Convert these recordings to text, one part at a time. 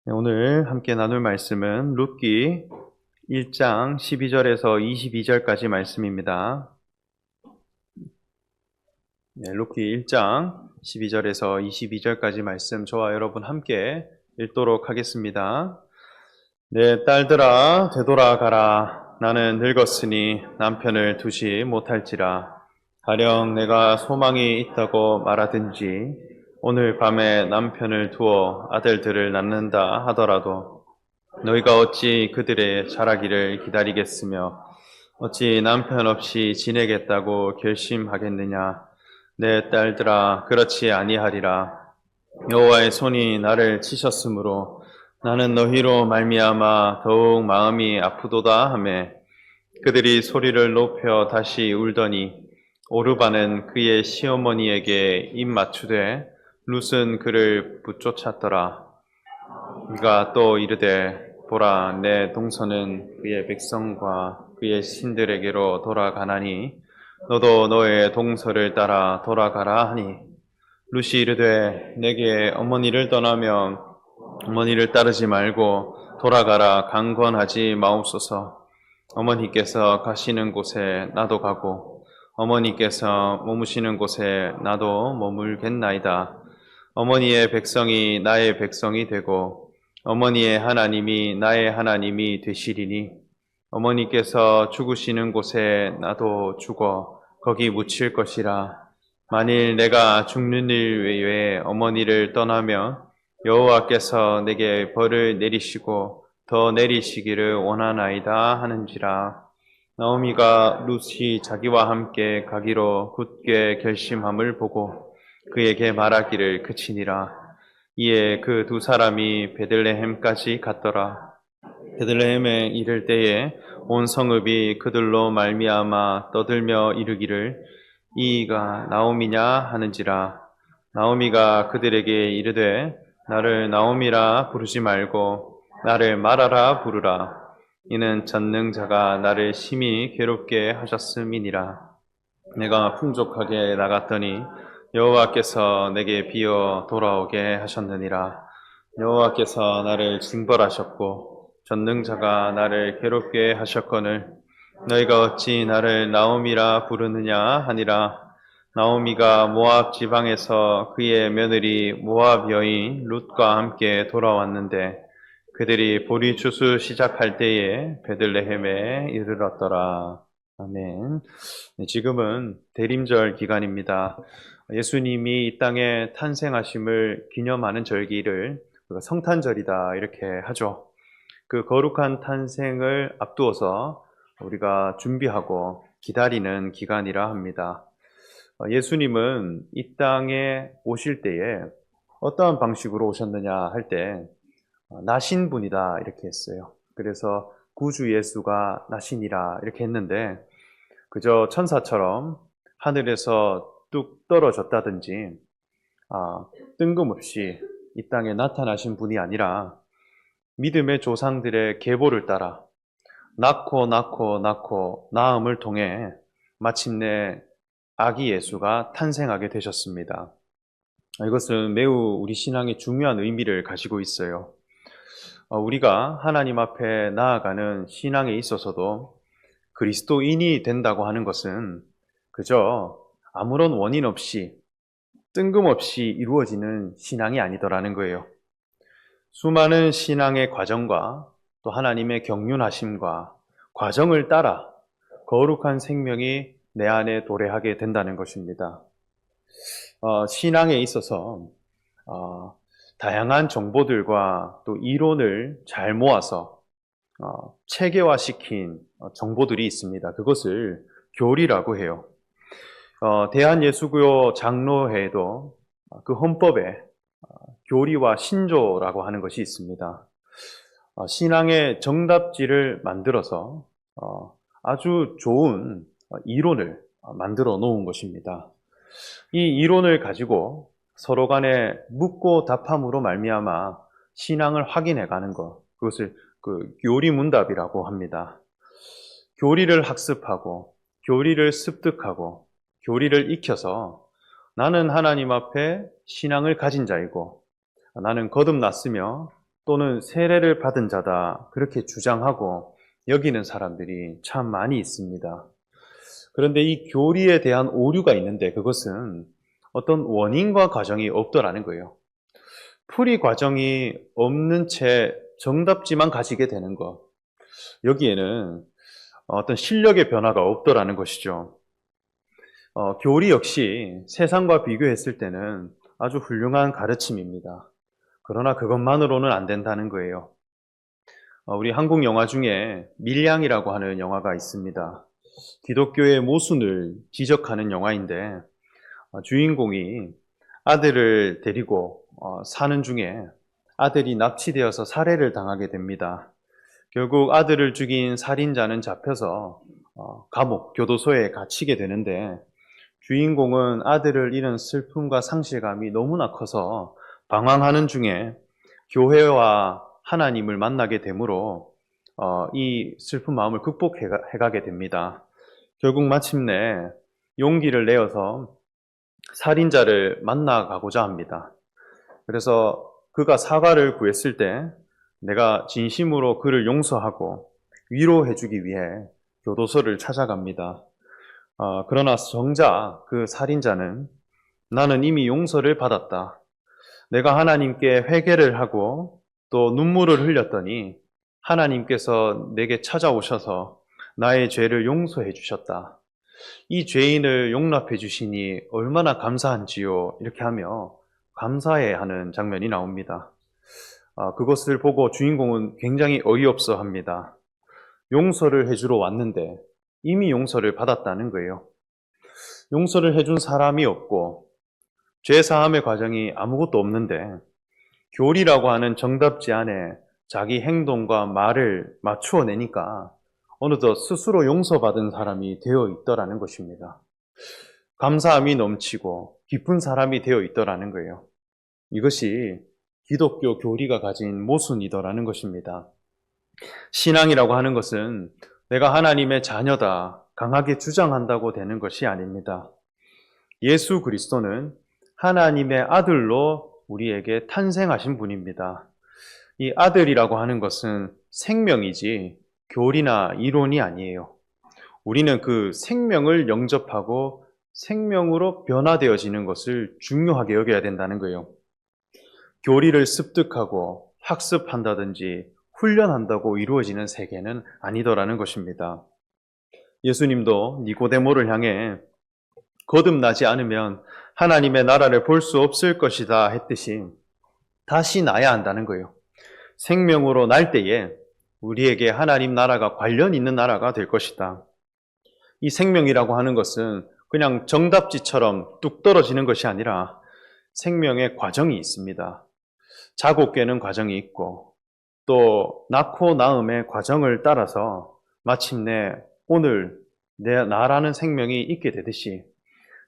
네, 오늘 함께 나눌 말씀은 룻기 1장 12절에서 22절까지 말씀입니다. 네, 룻기 1장 12절에서 22절까지 말씀 저와 여러분 함께 읽도록 하겠습니다. 내 딸들아 되돌아가라. 나는 늙었으니 남편을 두지 못할지라. 가령 내가 소망이 있다고 말하든지 오늘 밤에 남편을 두어 아들들을 낳는다 하더라도 너희가 어찌 그들의 자라기를 기다리겠으며 어찌 남편 없이 지내겠다고 결심하겠느냐. 내 딸들아 그렇지 아니하리라. 여호와의 손이 나를 치셨으므로 나는 너희로 말미암아 더욱 마음이 아프도다 하매 그들이 소리를 높여 다시 울더니 오르바는 그의 시어머니에게 입 맞추되 룻은 그를 붙쫓았더라. 그가 또 이르되 보라 내 동서는 그의 백성과 그의 신들에게로 돌아가나니 너도 너의 동서를 따라 돌아가라 하니 룻이 이르되 내게 어머니를 떠나면 어머니를 따르지 말고 돌아가라 강권하지 마옵소서. 어머니께서 가시는 곳에 나도 가고 어머니께서 머무시는 곳에 나도 머물겠나이다. 어머니의 백성이 나의 백성이 되고 어머니의 하나님이 나의 하나님이 되시리니 어머니께서 죽으시는 곳에 나도 죽어 거기 묻힐 것이라. 만일 내가 죽는 일 외에 어머니를 떠나면 여호와께서 내게 벌을 내리시고 더 내리시기를 원하나이다 하는지라. 나오미가 룻이 자기와 함께 가기로 굳게 결심함을 보고 그에게 말하기를 그치니라. 이에 그 두 사람이 베들레헴까지 갔더라. 베들레헴에 이를 때에 온 성읍이 그들로 말미암아 떠들며 이르기를 이가 나오미냐 하는지라. 나오미가 그들에게 이르되 나를 나오미라 부르지 말고 나를 마라라 부르라. 이는 전능자가 나를 심히 괴롭게 하셨음이니라. 내가 풍족하게 나갔더니 여호와께서 내게 비어 돌아오게 하셨느니라. 여호와께서 나를 징벌하셨고 전능자가 나를 괴롭게 하셨거늘 너희가 어찌 나를 나오미라 부르느냐 하니라. 나오미가 모압 지방에서 그의 며느리 모압 여인 룻과 함께 돌아왔는데 그들이 보리 추수 시작할 때에 베들레헴에 이르렀더라. 아멘. 네, 지금은 대림절 기간입니다. 예수님이 이 땅에 탄생하심을 기념하는 절기를 우리가 성탄절이다 이렇게 하죠. 그 거룩한 탄생을 앞두어서 우리가 준비하고 기다리는 기간이라 합니다. 예수님은 이 땅에 오실 때에 어떠한 방식으로 오셨느냐 할 때 나신 분이다 이렇게 했어요. 그래서 구주 예수가 나신이라 이렇게 했는데 그저 천사처럼 하늘에서 뚝 떨어졌다든지 뜬금없이 이 땅에 나타나신 분이 아니라 믿음의 조상들의 계보를 따라 낳고 낳음을 통해 마침내 아기 예수가 탄생하게 되셨습니다. 이것은 매우 우리 신앙에 중요한 의미를 가지고 있어요. 우리가 하나님 앞에 나아가는 신앙에 있어서도 그리스도인이 된다고 하는 것은 그저 아무런 원인 없이 뜬금없이 이루어지는 신앙이 아니더라는 거예요. 수많은 신앙의 과정과 또 하나님의 경륜하심과 과정을 따라 거룩한 생명이 내 안에 도래하게 된다는 것입니다. 신앙에 있어서 다양한 정보들과 또 이론을 잘 모아서 체계화시킨 정보들이 있습니다. 그것을 교리라고 해요. 대한예수교 장로회에도 그 헌법에 교리와 신조라고 하는 것이 있습니다. 신앙의 정답지를 만들어서 아주 좋은 이론을 만들어 놓은 것입니다. 이 이론을 가지고 서로 간에 묻고 답함으로 말미암아 신앙을 확인해 가는 것, 그것을 그 교리문답이라고 합니다. 교리를 학습하고 교리를 습득하고 교리를 익혀서 나는 하나님 앞에 신앙을 가진 자이고 나는 거듭났으며 또는 세례를 받은 자다 그렇게 주장하고 여기는 사람들이 참 많이 있습니다. 그런데 이 교리에 대한 오류가 있는데 그것은 어떤 원인과 과정이 없더라는 거예요. 풀이 과정이 없는 채 정답지만 가지게 되는 것. 여기에는 어떤 실력의 변화가 없더라는 것이죠. 교리 역시 세상과 비교했을 때는 아주 훌륭한 가르침입니다. 그러나 그것만으로는 안 된다는 거예요. 우리 한국 영화 중에 밀양이라고 하는 영화가 있습니다. 기독교의 모순을 지적하는 영화인데 주인공이 아들을 데리고 사는 중에 아들이 납치되어서 살해를 당하게 됩니다. 결국 아들을 죽인 살인자는 잡혀서 감옥, 교도소에 갇히게 되는데 주인공은 아들을 잃은 슬픔과 상실감이 너무나 커서 방황하는 중에 교회와 하나님을 만나게 되므로 이 슬픈 마음을 극복해가게 됩니다. 결국 마침내 용기를 내어서 살인자를 만나가고자 합니다. 그래서 그가 사과를 구했을 때 내가 진심으로 그를 용서하고 위로해주기 위해 교도소를 찾아갑니다. 그러나 정작 그 살인자는 나는 이미 용서를 받았다. 내가 하나님께 회개를 하고 또 눈물을 흘렸더니 하나님께서 내게 찾아오셔서 나의 죄를 용서해 주셨다. 이 죄인을 용납해 주시니 얼마나 감사한지요. 이렇게 하며 감사해 하는 장면이 나옵니다. 그것을 보고 주인공은 굉장히 어이없어 합니다. 용서를 해주러 왔는데 이미 용서를 받았다는 거예요. 용서를 해준 사람이 없고 죄사함의 과정이 아무것도 없는데 교리라고 하는 정답지 안에 자기 행동과 말을 맞추어 내니까 어느덧 스스로 용서받은 사람이 되어 있더라는 것입니다. 감사함이 넘치고 깊은 사람이 되어 있더라는 거예요. 이것이 기독교 교리가 가진 모순이더라는 것입니다. 신앙이라고 하는 것은 내가 하나님의 자녀다 강하게 주장한다고 되는 것이 아닙니다. 예수 그리스도는 하나님의 아들로 우리에게 탄생하신 분입니다. 이 아들이라고 하는 것은 생명이지 교리나 이론이 아니에요. 우리는 그 생명을 영접하고 생명으로 변화되어지는 것을 중요하게 여겨야 된다는 거예요. 교리를 습득하고 학습한다든지 훈련한다고 이루어지는 세계는 아니더라는 것입니다. 예수님도 니고데모를 향해 거듭나지 않으면 하나님의 나라를 볼 수 없을 것이다 했듯이 다시 나야 한다는 거예요. 생명으로 날 때에 우리에게 하나님 나라가 관련 있는 나라가 될 것이다. 이 생명이라고 하는 것은 그냥 정답지처럼 뚝 떨어지는 것이 아니라 생명의 과정이 있습니다. 자고 깨는 과정이 있고 또 낳고 낳음의 과정을 따라서 마침내 오늘 나라는 생명이 있게 되듯이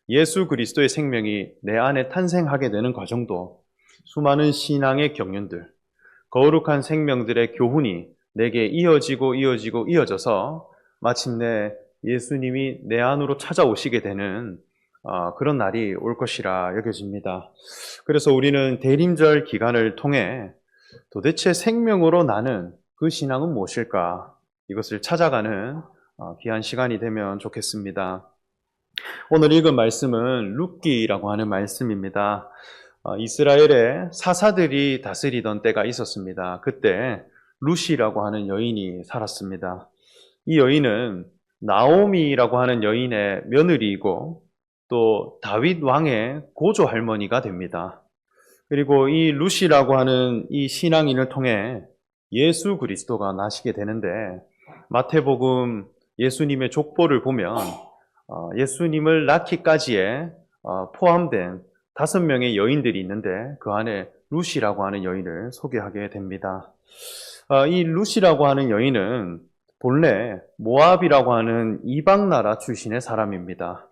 예수 그리스도의 생명이 내 안에 탄생하게 되는 과정도 수많은 신앙의 경륜들, 거룩한 생명들의 교훈이 내게 이어져서 마침내 예수님이 내 안으로 찾아오시게 되는 그런 날이 올 것이라 여겨집니다. 그래서 우리는 대림절 기간을 통해 도대체 생명으로 나는 그 신앙은 무엇일까? 이것을 찾아가는 귀한 시간이 되면 좋겠습니다. 오늘 읽은 말씀은 룻기라고 하는 말씀입니다. 이스라엘에 사사들이 다스리던 때가 있었습니다. 그때 룻이라고 하는 여인이 살았습니다. 이 여인은 나오미라고 하는 여인의 며느리이고 또 다윗 왕의 고조 할머니가 됩니다. 그리고 이 룻이라고 하는 이 신앙인을 통해 예수 그리스도가 나시게 되는데 마태복음 예수님의 족보를 보면 예수님을 낳기까지에 포함된 5명의 여인들이 있는데 그 안에 룻이라고 하는 여인을 소개하게 됩니다. 이 룻이라고 하는 여인은 본래 모압이라고 하는 이방 나라 출신의 사람입니다.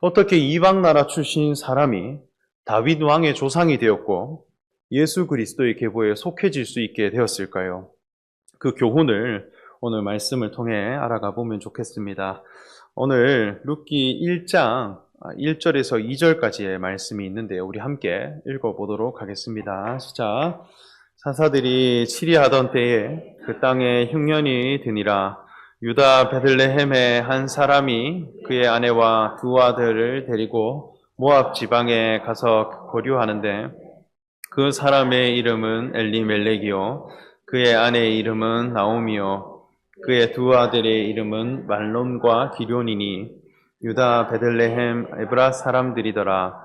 어떻게 이방 나라 출신 사람이 다윗 왕의 조상이 되었고 예수 그리스도의 계보에 속해질 수 있게 되었을까요? 그 교훈을 오늘 말씀을 통해 알아가 보면 좋겠습니다. 오늘 룻기 1장 1절에서 2절까지의 말씀이 있는데 우리 함께 읽어보도록 하겠습니다. 시작. 산사들이 치리하던 때에 그 땅에 흉년이 드니라. 유다 베들레헴의 한 사람이 그의 아내와 두 아들을 데리고 모압 지방에 가서 거류하는데 그 사람의 이름은 엘리멜렉이요 그의 아내의 이름은 나오미요 그의 두 아들의 이름은 말론과 기럐이니 유다 베들레헴 에브라 사람들이더라.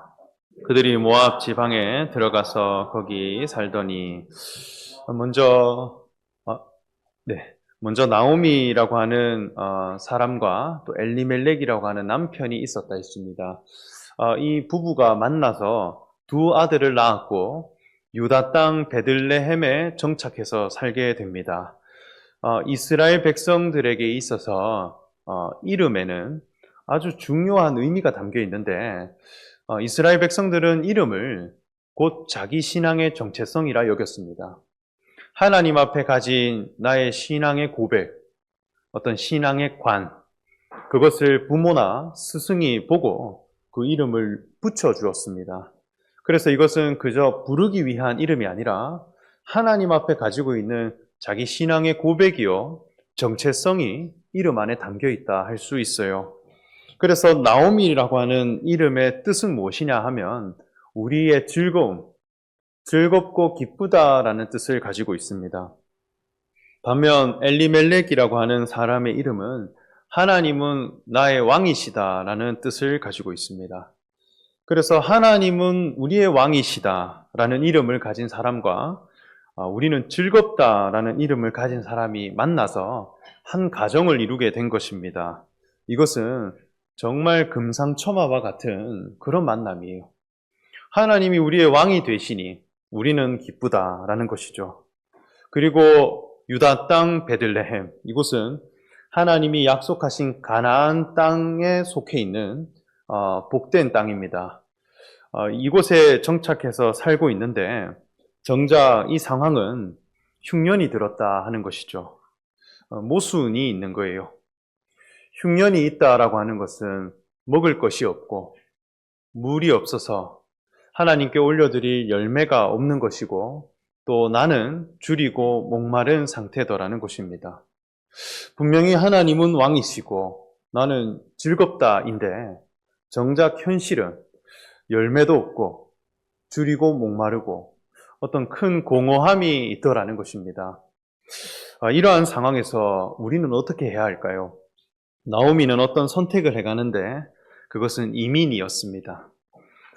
그들이 모압 지방에 들어가서 거기 살더니 먼저 네. 먼저 나오미라고 하는 사람과 또 엘리멜렉이라고 하는 남편이 있었다 했습니다. 이 부부가 만나서 두 아들을 낳았고 유다 땅 베들레헴에 정착해서 살게 됩니다. 이스라엘 백성들에게 있어서 이름에는 아주 중요한 의미가 담겨 있는데 이스라엘 백성들은 이름을 곧 자기 신앙의 정체성이라 여겼습니다. 하나님 앞에 가진 나의 신앙의 고백, 어떤 신앙의 관, 그것을 부모나 스승이 보고 그 이름을 붙여주었습니다. 그래서 이것은 그저 부르기 위한 이름이 아니라 하나님 앞에 가지고 있는 자기 신앙의 고백이요, 정체성이 이름 안에 담겨 있다 할 수 있어요. 그래서 나오미라고 하는 이름의 뜻은 무엇이냐 하면 우리의 즐거움, 즐겁고 기쁘다라는 뜻을 가지고 있습니다. 반면 엘리멜렉이라고 하는 사람의 이름은 하나님은 나의 왕이시다라는 뜻을 가지고 있습니다. 그래서 하나님은 우리의 왕이시다라는 이름을 가진 사람과 우리는 즐겁다라는 이름을 가진 사람이 만나서 한 가정을 이루게 된 것입니다. 이것은 정말 금상첨화와 같은 그런 만남이에요. 하나님이 우리의 왕이 되시니 우리는 기쁘다라는 것이죠. 그리고 유다 땅 베들레헴, 이곳은 하나님이 약속하신 가나안 땅에 속해 있는 복된 땅입니다. 이곳에 정착해서 살고 있는데 정작 이 상황은 흉년이 들었다 하는 것이죠. 모순이 있는 거예요. 흉년이 있다라고 하는 것은 먹을 것이 없고 물이 없어서 하나님께 올려드릴 열매가 없는 것이고 또 나는 줄이고 목마른 상태더라는 것입니다. 분명히 하나님은 왕이시고 나는 즐겁다인데 정작 현실은 열매도 없고 줄이고 목마르고 어떤 큰 공허함이 있더라는 것입니다. 이러한 상황에서 우리는 어떻게 해야 할까요? 나오미는 어떤 선택을 해가는데 그것은 이민이었습니다.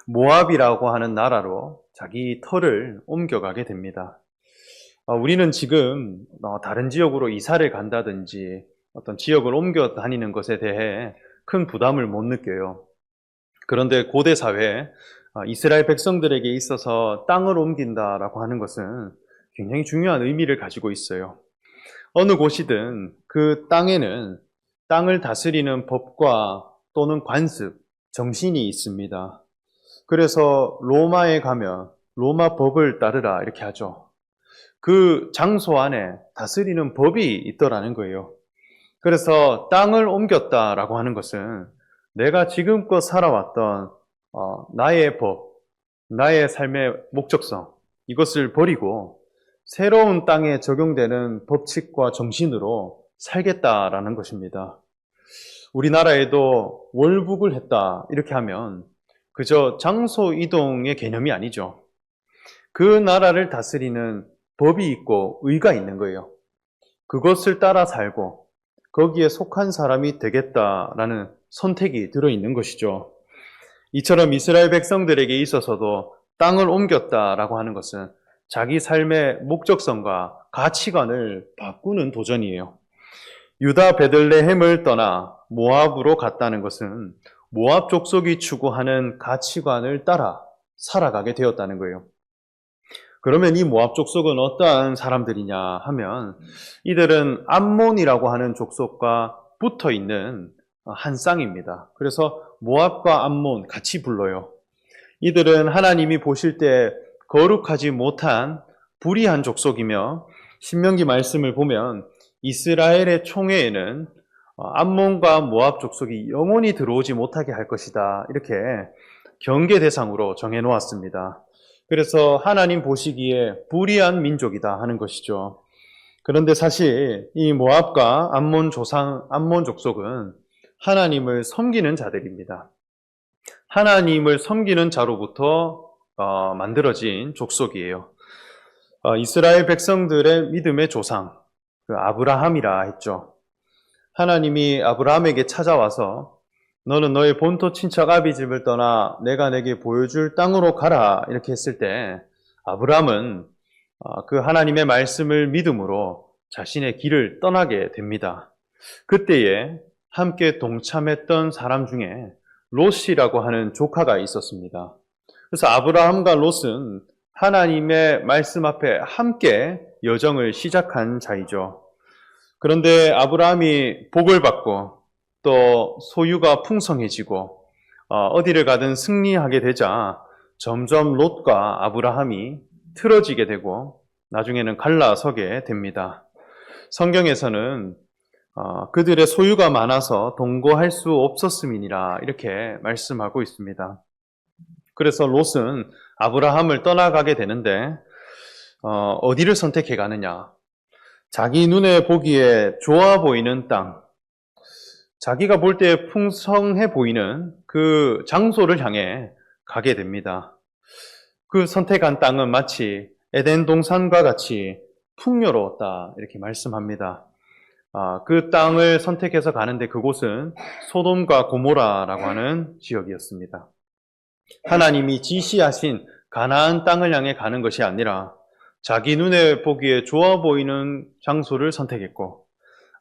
모압이라고 하는 나라로 자기 터를 옮겨가게 됩니다. 우리는 지금 다른 지역으로 이사를 간다든지 어떤 지역을 옮겨 다니는 것에 대해 큰 부담을 못 느껴요. 그런데 고대 사회 이스라엘 백성들에게 있어서 땅을 옮긴다라고 하는 것은 굉장히 중요한 의미를 가지고 있어요. 어느 곳이든 그 땅에는 땅을 다스리는 법과 또는 관습, 정신이 있습니다. 그래서 로마에 가면 로마 법을 따르라 이렇게 하죠. 그 장소 안에 다스리는 법이 있더라는 거예요. 그래서 땅을 옮겼다라고 하는 것은 내가 지금껏 살아왔던 나의 법, 나의 삶의 목적성, 이것을 버리고 새로운 땅에 적용되는 법칙과 정신으로 살겠다라는 것입니다. 우리나라에도 월북을 했다 이렇게 하면 그저 장소 이동의 개념이 아니죠. 그 나라를 다스리는 법이 있고 의가 있는 거예요. 그것을 따라 살고 거기에 속한 사람이 되겠다라는 선택이 들어있는 것이죠. 이처럼 이스라엘 백성들에게 있어서도 땅을 옮겼다라고 하는 것은 자기 삶의 목적성과 가치관을 바꾸는 도전이에요. 유다 베들레헴을 떠나 모압으로 갔다는 것은 모압 족속이 추구하는 가치관을 따라 살아가게 되었다는 거예요. 그러면 이 모압 족속은 어떠한 사람들이냐 하면 이들은 암몬이라고 하는 족속과 붙어 있는 한 쌍입니다. 그래서 모압과 암몬 같이 불러요. 이들은 하나님이 보실 때 거룩하지 못한 불의한 족속이며 신명기 말씀을 보면 이스라엘의 총회에는 암몬과 모압 족속이 영원히 들어오지 못하게 할 것이다 이렇게 경계 대상으로 정해놓았습니다. 그래서 하나님 보시기에 불의한 민족이다 하는 것이죠. 그런데 사실 이 모압과 암몬 족속은 하나님을 섬기는 자들입니다. 하나님을 섬기는 자로부터 만들어진 족속이에요. 이스라엘 백성들의 믿음의 조상, 그 아브라함이라 했죠. 하나님이 아브라함에게 찾아와서 너는 너의 본토 친척 아비 집을 떠나 내가 내게 보여줄 땅으로 가라 이렇게 했을 때 아브라함은 그 하나님의 말씀을 믿음으로 자신의 길을 떠나게 됩니다. 그때에 함께 동참했던 사람 중에 롯이라고 하는 조카가 있었습니다. 그래서 아브라함과 롯은 하나님의 말씀 앞에 함께 여정을 시작한 자이죠. 그런데 아브라함이 복을 받고 또 소유가 풍성해지고 어디를 가든 승리하게 되자 점점 롯과 아브라함이 틀어지게 되고 나중에는 갈라서게 됩니다. 성경에서는 그들의 소유가 많아서 동거할 수 없었음이니라 이렇게 말씀하고 있습니다. 그래서 롯은 아브라함을 떠나가게 되는데 어디를 선택해 가느냐? 자기 눈에 보기에 좋아 보이는 땅, 자기가 볼 때 풍성해 보이는 그 장소를 향해 가게 됩니다. 그 선택한 땅은 마치 에덴 동산과 같이 풍요로웠다 이렇게 말씀합니다. 그 땅을 선택해서 가는데 그곳은 소돔과 고모라라고 하는 지역이었습니다. 하나님이 지시하신 가나안 땅을 향해 가는 것이 아니라 자기 눈에 보기에 좋아 보이는 장소를 선택했고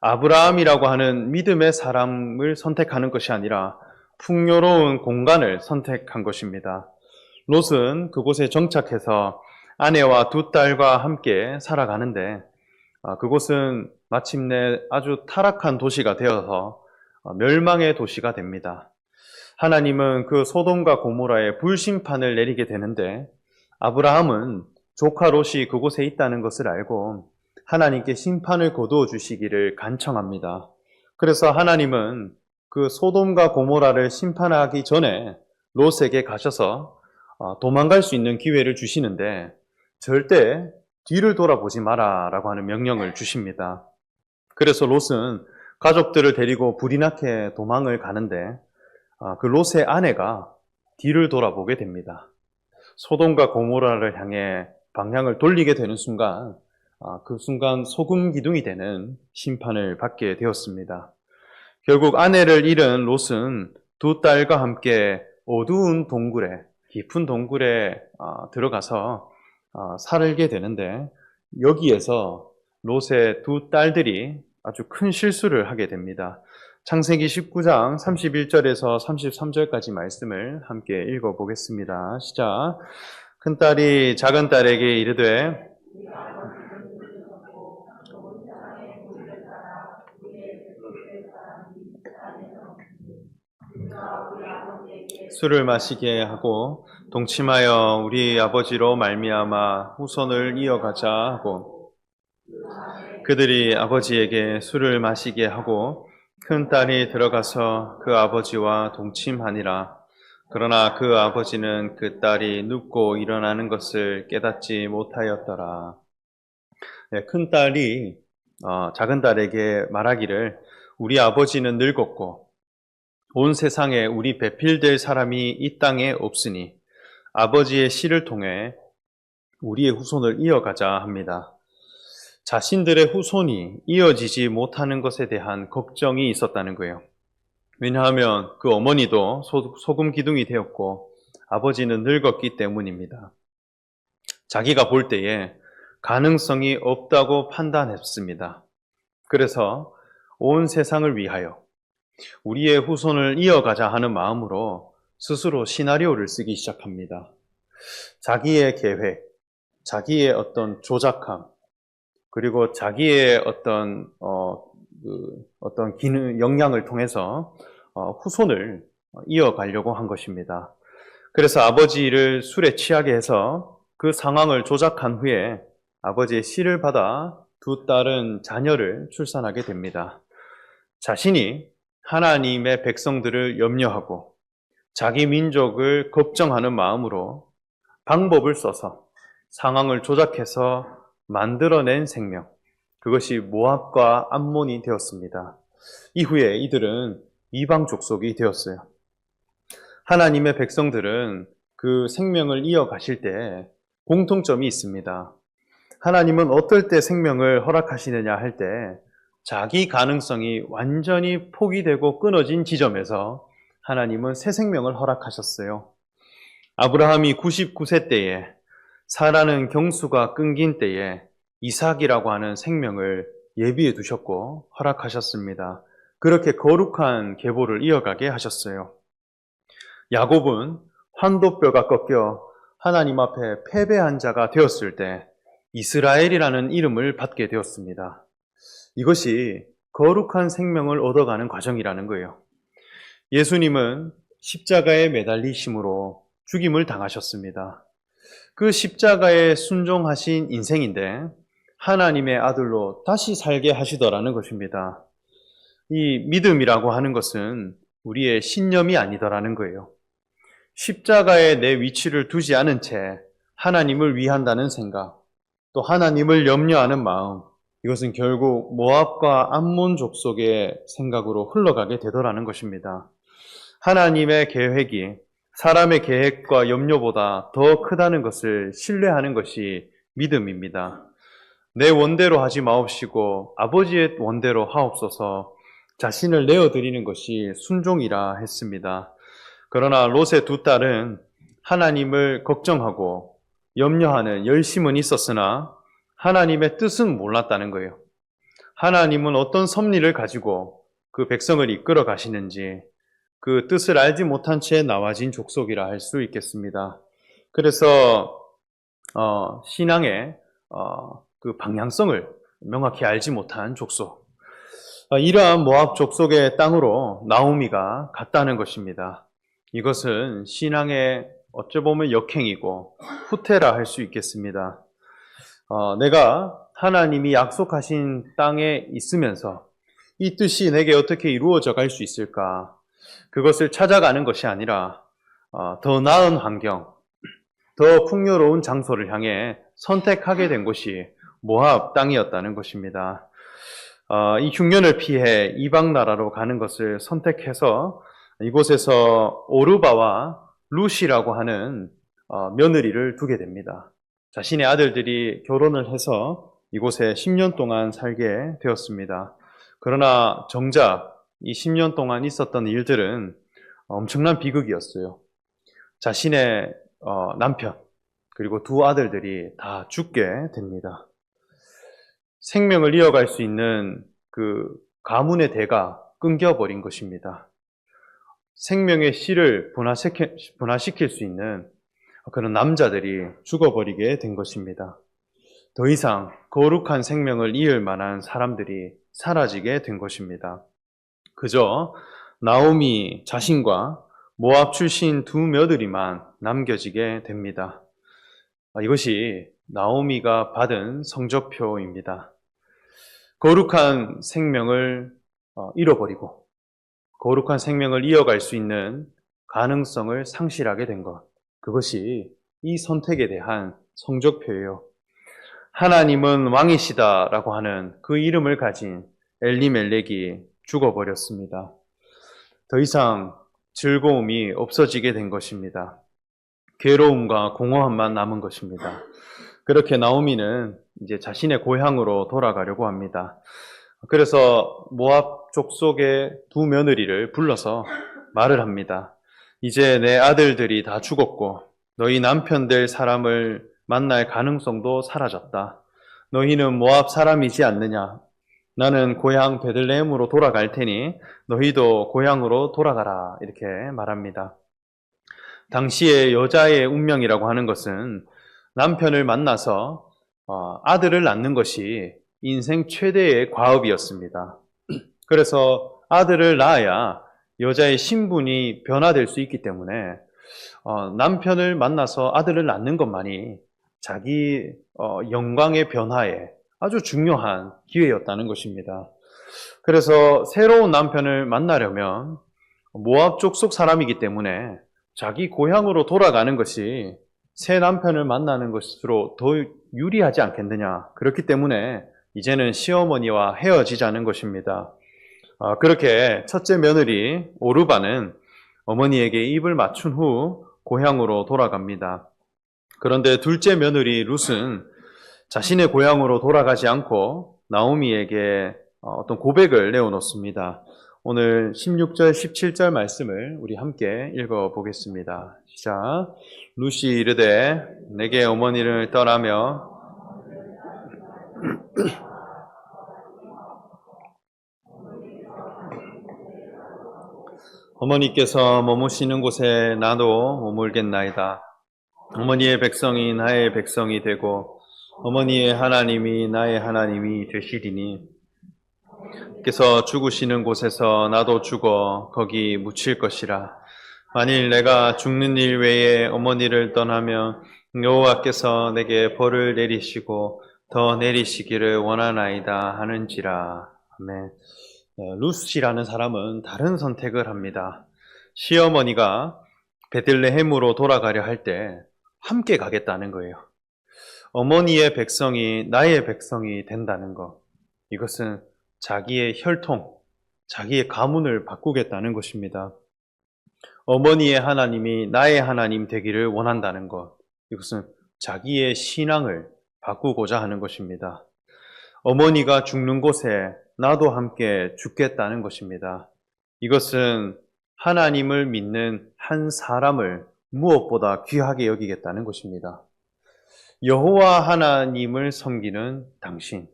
아브라함이라고 하는 믿음의 사람을 선택하는 것이 아니라 풍요로운 공간을 선택한 것입니다. 롯은 그곳에 정착해서 아내와 두 딸과 함께 살아가는데 그곳은 마침내 아주 타락한 도시가 되어서 멸망의 도시가 됩니다. 하나님은 그 소돔과 고모라에 불심판을 내리게 되는데 아브라함은 조카 롯이 그곳에 있다는 것을 알고 하나님께 심판을 거두어 주시기를 간청합니다. 그래서 하나님은 그 소돔과 고모라를 심판하기 전에 롯에게 가셔서 도망갈 수 있는 기회를 주시는데 절대 뒤를 돌아보지 마라라고 하는 명령을 주십니다. 그래서 롯은 가족들을 데리고 불이 나게 도망을 가는데 그 롯의 아내가 뒤를 돌아보게 됩니다. 소돔과 고모라를 향해 방향을 돌리게 되는 순간 그 순간 소금 기둥이 되는 심판을 받게 되었습니다. 결국 아내를 잃은 롯은 두 딸과 함께 어두운 동굴에 깊은 동굴에 들어가서 살게 되는데 여기에서 롯의 두 딸들이 아주 큰 실수를 하게 됩니다. 창세기 19장 31절에서 33절까지 말씀을 함께 읽어보겠습니다. 시작. 큰딸이 작은딸에게 이르되 술을 마시게 하고 동침하여 우리 아버지로 말미암아 후손을 이어가자 하고 그들이 아버지에게 술을 마시게 하고 큰 딸이 들어가서 그 아버지와 동침하니라. 그러나 그 아버지는 그 딸이 눕고 일어나는 것을 깨닫지 못하였더라. 큰 딸이 작은 딸에게 말하기를 우리 아버지는 늙었고 온 세상에 우리 배필될 사람이 이 땅에 없으니 아버지의 씨를 통해 우리의 후손을 이어가자 합니다. 자신들의 후손이 이어지지 못하는 것에 대한 걱정이 있었다는 거예요. 왜냐하면 그 어머니도 소금 기둥이 되었고 아버지는 늙었기 때문입니다. 자기가 볼 때에 가능성이 없다고 판단했습니다. 그래서 온 세상을 위하여 우리의 후손을 이어가자 하는 마음으로 스스로 시나리오를 쓰기 시작합니다. 자기의 계획, 자기의 어떤 조작함, 그리고 자기의 어떤 기능, 역량을 통해서 후손을 이어가려고 한 것입니다. 그래서 아버지를 술에 취하게 해서 그 상황을 조작한 후에 아버지의 씨를 받아 두 딸은 자녀를 출산하게 됩니다. 자신이 하나님의 백성들을 염려하고 자기 민족을 걱정하는 마음으로 방법을 써서 상황을 조작해서 만들어낸 생명, 그것이 모압과 암몬이 되었습니다. 이후에 이들은 이방 족속이 되었어요. 하나님의 백성들은 그 생명을 이어가실 때 공통점이 있습니다. 하나님은 어떨 때 생명을 허락하시느냐 할 때 자기 가능성이 완전히 포기되고 끊어진 지점에서 하나님은 새 생명을 허락하셨어요. 아브라함이 99세 때에, 사라는 경수가 끊긴 때에 이삭이라고 하는 생명을 예비해 두셨고 허락하셨습니다. 그렇게 거룩한 계보를 이어가게 하셨어요. 야곱은 환도뼈가 꺾여 하나님 앞에 패배한 자가 되었을 때 이스라엘이라는 이름을 받게 되었습니다. 이것이 거룩한 생명을 얻어가는 과정이라는 거예요. 예수님은 십자가에 매달리심으로 죽임을 당하셨습니다. 그 십자가에 순종하신 인생인데 하나님의 아들로 다시 살게 하시더라는 것입니다. 이 믿음이라고 하는 것은 우리의 신념이 아니더라는 거예요. 십자가에 내 위치를 두지 않은 채 하나님을 위한다는 생각, 또 하나님을 염려하는 마음, 이것은 결국 모압과 암몬 족속의 생각으로 흘러가게 되더라는 것입니다. 하나님의 계획이 사람의 계획과 염려보다 더 크다는 것을 신뢰하는 것이 믿음입니다. 내 원대로 하지 마옵시고 아버지의 원대로 하옵소서, 자신을 내어드리는 것이 순종이라 했습니다. 그러나 롯의 두 딸은 하나님을 걱정하고 염려하는 열심은 있었으나 하나님의 뜻은 몰랐다는 거예요. 하나님은 어떤 섭리를 가지고 그 백성을 이끌어 가시는지 그 뜻을 알지 못한 채 나와진 족속이라 할 수 있겠습니다. 그래서 신앙의 그 방향성을 명확히 알지 못한 족속, 이러한 모압 족속의 땅으로 나오미가 갔다는 것입니다. 이것은 신앙의 어찌 보면 역행이고 후퇴라 할 수 있겠습니다. 내가 하나님이 약속하신 땅에 있으면서 이 뜻이 내게 어떻게 이루어져 갈 수 있을까? 그것을 찾아가는 것이 아니라 더 나은 환경, 더 풍요로운 장소를 향해 선택하게 된 곳이 모압 땅이었다는 것입니다. 이 흉년을 피해 이방 나라로 가는 것을 선택해서 이곳에서 오르바와 루시라고 하는 며느리를 두게 됩니다. 자신의 아들들이 결혼을 해서 이곳에 10년 동안 살게 되었습니다. 그러나 정작 이 10년 동안 있었던 일들은 엄청난 비극이었어요. 자신의 남편 그리고 두 아들들이 다 죽게 됩니다. 생명을 이어갈 수 있는 그 가문의 대가 끊겨버린 것입니다. 생명의 씨를 분화시킬 수 있는 그런 남자들이 죽어버리게 된 것입니다. 더 이상 거룩한 생명을 이을 만한 사람들이 사라지게 된 것입니다. 그저 나오미 자신과 모압 출신 두 며느리만 남겨지게 됩니다. 이것이 나오미가 받은 성적표입니다. 거룩한 생명을 잃어버리고 거룩한 생명을 이어갈 수 있는 가능성을 상실하게 된 것, 그것이 이 선택에 대한 성적표예요. 하나님은 왕이시다라고 하는 그 이름을 가진 엘리멜렉이 죽어버렸습니다. 더 이상 즐거움이 없어지게 된 것입니다. 괴로움과 공허함만 남은 것입니다. 그렇게 나오미는 이제 자신의 고향으로 돌아가려고 합니다. 그래서 모압 족속의 두 며느리를 불러서 말을 합니다. 이제 내 아들들이 다 죽었고 너희 남편 될 사람을 만날 가능성도 사라졌다. 너희는 모압 사람이지 않느냐? 나는 고향 베들레헴으로 돌아갈 테니 너희도 고향으로 돌아가라. 이렇게 말합니다. 당시의 여자의 운명이라고 하는 것은 남편을 만나서 아들을 낳는 것이 인생 최대의 과업이었습니다. 그래서 아들을 낳아야 여자의 신분이 변화될 수 있기 때문에 남편을 만나서 아들을 낳는 것만이 자기 영광의 변화에 아주 중요한 기회였다는 것입니다. 그래서 새로운 남편을 만나려면 모압 족속 사람이기 때문에 자기 고향으로 돌아가는 것이 새 남편을 만나는 것으로 더 유리하지 않겠느냐. 그렇기 때문에 이제는 시어머니와 헤어지자는 것입니다. 그렇게 첫째 며느리 오르바는 어머니에게 입을 맞춘 후 고향으로 돌아갑니다. 그런데 둘째 며느리 룻은 자신의 고향으로 돌아가지 않고 나오미에게 어떤 고백을 내어놓습니다. 오늘 16절, 17절 말씀을 우리 함께 읽어보겠습니다. 시작. 룻이 이르되 내게 어머니를 떠나며 어머니께서 머무시는 곳에 나도 머물겠나이다. 어머니의 백성이 나의 백성이 되고 어머니의 하나님이 나의 하나님이 되시리니 께서 죽으시는 곳에서 나도 죽어 거기 묻힐 것이라. 만일 내가 죽는 일 외에 어머니를 떠나면 여호와께서 내게 벌을 내리시고 더 내리시기를 원하나이다 하는지라. 아멘. 룻이라는 사람은 다른 선택을 합니다. 시어머니가 베들레헴으로 돌아가려 할 때 함께 가겠다는 거예요. 어머니의 백성이 나의 백성이 된다는 것. 이것은 자기의 혈통, 자기의 가문을 바꾸겠다는 것입니다. 어머니의 하나님이 나의 하나님 되기를 원한다는 것. 이것은 자기의 신앙을 바꾸고자 하는 것입니다. 어머니가 죽는 곳에 나도 함께 죽겠다는 것입니다. 이것은 하나님을 믿는 한 사람을 무엇보다 귀하게 여기겠다는 것입니다. 여호와 하나님을 섬기는 당신,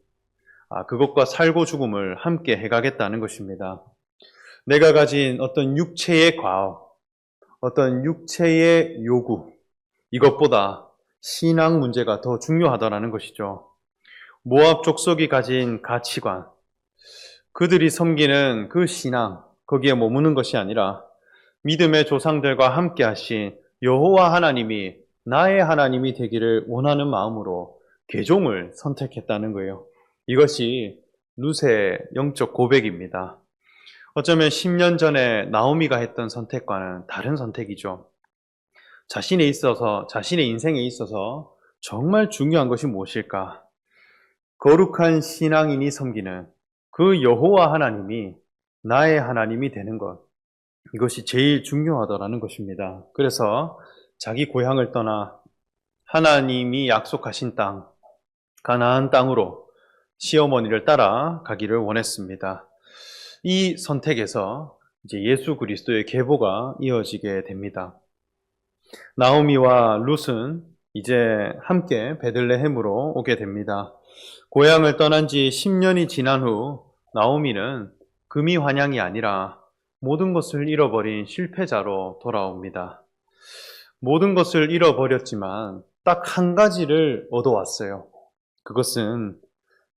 그것과 살고 죽음을 함께 해가겠다는 것입니다. 내가 가진 어떤 육체의 과업, 어떤 육체의 요구, 이것보다 신앙 문제가 더 중요하다는 것이죠. 모압 족속이 가진 가치관, 그들이 섬기는 그 신앙, 거기에 머무는 것이 아니라 믿음의 조상들과 함께 하신 여호와 하나님이 나의 하나님이 되기를 원하는 마음으로 개종을 선택했다는 거예요. 이것이 룻의 영적 고백입니다. 어쩌면 10년 전에 나오미가 했던 선택과는 다른 선택이죠. 자신의 인생에 있어서 정말 중요한 것이 무엇일까? 거룩한 신앙인이 섬기는 그 여호와 하나님이 나의 하나님이 되는 것. 이것이 제일 중요하다는 것입니다. 그래서 자기 고향을 떠나 하나님이 약속하신 땅, 가나안 땅으로 시어머니를 따라 가기를 원했습니다. 이 선택에서 이제 예수 그리스도의 계보가 이어지게 됩니다. 나오미와 룻은 이제 함께 베들레헴으로 오게 됩니다. 고향을 떠난 지 10년이 지난 후 나오미는 금이 환향이 아니라 모든 것을 잃어버린 실패자로 돌아옵니다. 모든 것을 잃어버렸지만 딱 한 가지를 얻어왔어요. 그것은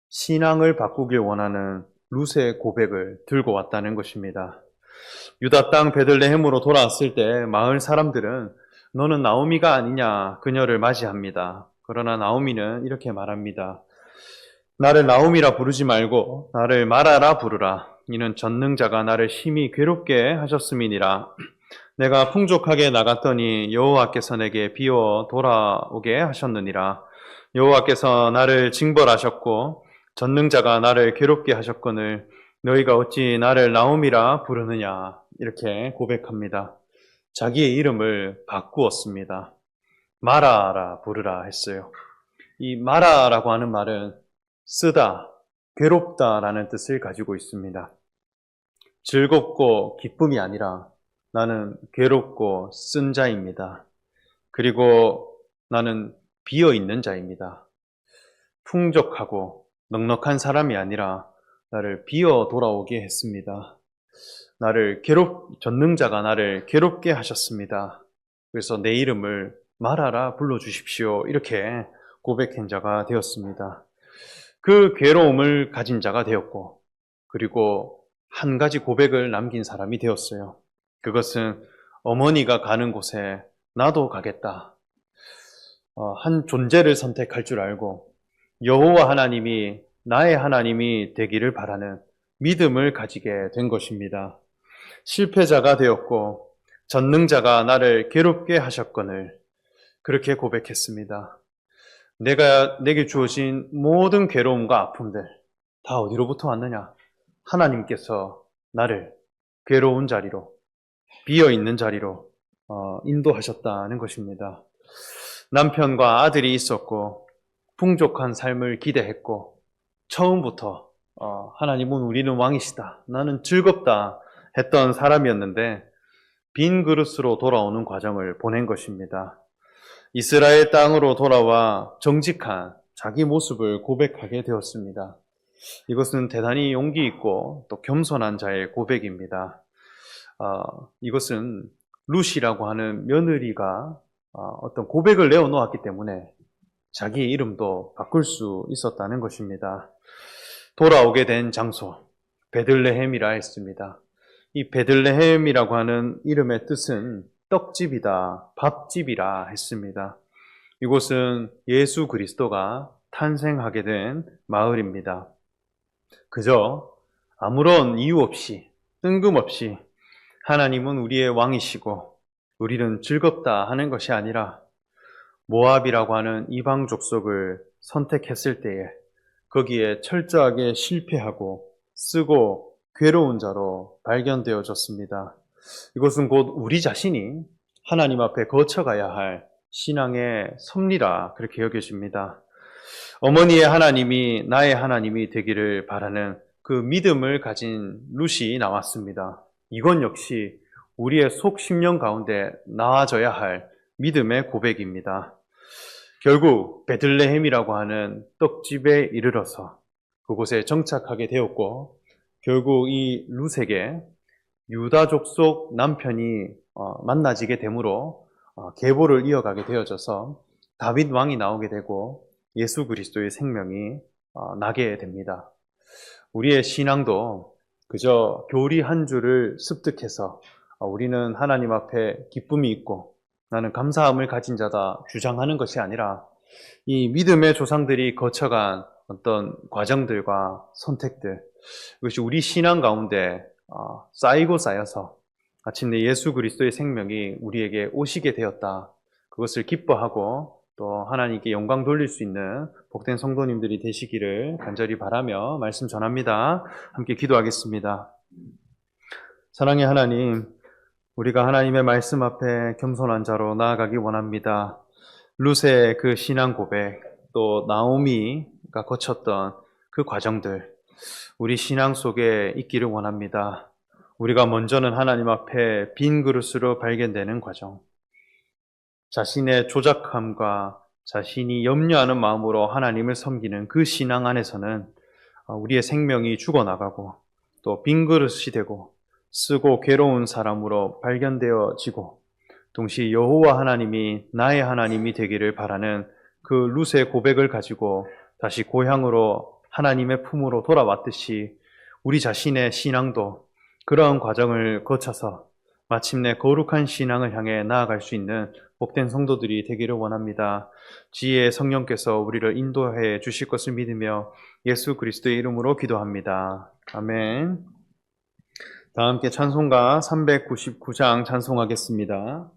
신앙을 바꾸길 원하는 룻의 고백을 들고 왔다는 것입니다. 유다 땅 베들레헴으로 돌아왔을 때 마을 사람들은 너는 나오미가 아니냐 그녀를 맞이합니다. 그러나 나오미는 이렇게 말합니다. 나를 나오미라 부르지 말고 나를 마라라 부르라. 이는 전능자가 나를 심히 괴롭게 하셨음이니라. 내가 풍족하게 나갔더니 여호와께서 내게 비워 돌아오게 하셨느니라. 여호와께서 나를 징벌하셨고 전능자가 나를 괴롭게 하셨거늘 너희가 어찌 나를 나오미라 부르느냐. 이렇게 고백합니다. 자기의 이름을 바꾸었습니다. 마라라 부르라 했어요. 이 마라라고 하는 말은 쓰다, 괴롭다라는 뜻을 가지고 있습니다. 즐겁고 기쁨이 아니라 나는 괴롭고 쓴 자입니다. 그리고 나는 비어있는 자입니다. 풍족하고 넉넉한 사람이 아니라 나를 비어 돌아오게 했습니다. 전능자가 나를 괴롭게 하셨습니다. 그래서 내 이름을 말하라 불러주십시오. 이렇게 고백한 자가 되었습니다. 그 괴로움을 가진 자가 되었고, 그리고 한 가지 고백을 남긴 사람이 되었어요. 그것은 어머니가 가는 곳에 나도 가겠다. 한 존재를 선택할 줄 알고 여호와 하나님이 나의 하나님이 되기를 바라는 믿음을 가지게 된 것입니다. 실패자가 되었고 전능자가 나를 괴롭게 하셨거늘 그렇게 고백했습니다. 내게 주어진 모든 괴로움과 아픔들 다 어디로부터 왔느냐? 하나님께서 나를 괴로운 자리로, 비어 있는 자리로 인도하셨다는 것입니다. 남편과 아들이 있었고 풍족한 삶을 기대했고 처음부터 하나님은 우리는 왕이시다, 나는 즐겁다 했던 사람이었는데 빈 그릇으로 돌아오는 과정을 보낸 것입니다. 이스라엘 땅으로 돌아와 정직한 자기 모습을 고백하게 되었습니다. 이것은 대단히 용기 있고 또 겸손한 자의 고백입니다. 이것은 룻이라고 하는 며느리가 어떤 고백을 내어놓았기 때문에 자기의 이름도 바꿀 수 있었다는 것입니다. 돌아오게 된 장소, 베들레헴이라 했습니다. 이 베들레헴이라고 하는 이름의 뜻은 떡집이다, 밥집이라 했습니다. 이곳은 예수 그리스도가 탄생하게 된 마을입니다. 그저 아무런 이유 없이, 뜬금없이 하나님은 우리의 왕이시고 우리는 즐겁다 하는 것이 아니라 모압이라고 하는 이방 족속을 선택했을 때에 거기에 철저하게 실패하고 쓰고 괴로운 자로 발견되어졌습니다. 이것은 곧 우리 자신이 하나님 앞에 거쳐가야 할 신앙의 섭리라 그렇게 여겨집니다. 어머니의 하나님이 나의 하나님이 되기를 바라는 그 믿음을 가진 룻이 나왔습니다. 이건 역시 우리의 속 심령 가운데 나와져야 할 믿음의 고백입니다. 결국 베들레헴이라고 하는 떡집에 이르러서 그곳에 정착하게 되었고 결국 이 룻에게 유다족 속 남편이 만나지게 되므로 계보를 이어가게 되어져서 다윗 왕이 나오게 되고 예수 그리스도의 생명이 나게 됩니다. 우리의 신앙도 그저 교리 한 줄을 습득해서 우리는 하나님 앞에 기쁨이 있고 나는 감사함을 가진 자다 주장하는 것이 아니라 이 믿음의 조상들이 거쳐간 어떤 과정들과 선택들, 이것이 우리 신앙 가운데 쌓이고 쌓여서 마침내 예수 그리스도의 생명이 우리에게 오시게 되었다. 그것을 기뻐하고 또 하나님께 영광 돌릴 수 있는 복된 성도님들이 되시기를 간절히 바라며 말씀 전합니다. 함께 기도하겠습니다. 사랑의 하나님, 우리가 하나님의 말씀 앞에 겸손한 자로 나아가기 원합니다. 룻의 그 신앙 고백, 또 나오미가 거쳤던 그 과정들, 우리 신앙 속에 있기를 원합니다. 우리가 먼저는 하나님 앞에 빈 그릇으로 발견되는 과정, 자신의 조작함과 자신이 염려하는 마음으로 하나님을 섬기는 그 신앙 안에서는 우리의 생명이 죽어나가고 또 빈 그릇이 되고 쓰고 괴로운 사람으로 발견되어지고 동시에 여호와 하나님이 나의 하나님이 되기를 바라는 그 룻의 고백을 가지고 다시 고향으로 하나님의 품으로 돌아왔듯이 우리 자신의 신앙도 그러한 과정을 거쳐서 마침내 거룩한 신앙을 향해 나아갈 수 있는 복된 성도들이 되기를 원합니다. 지혜의 성령께서 우리를 인도해 주실 것을 믿으며 예수 그리스도의 이름으로 기도합니다. 아멘. 다 함께 찬송가 399장 찬송하겠습니다.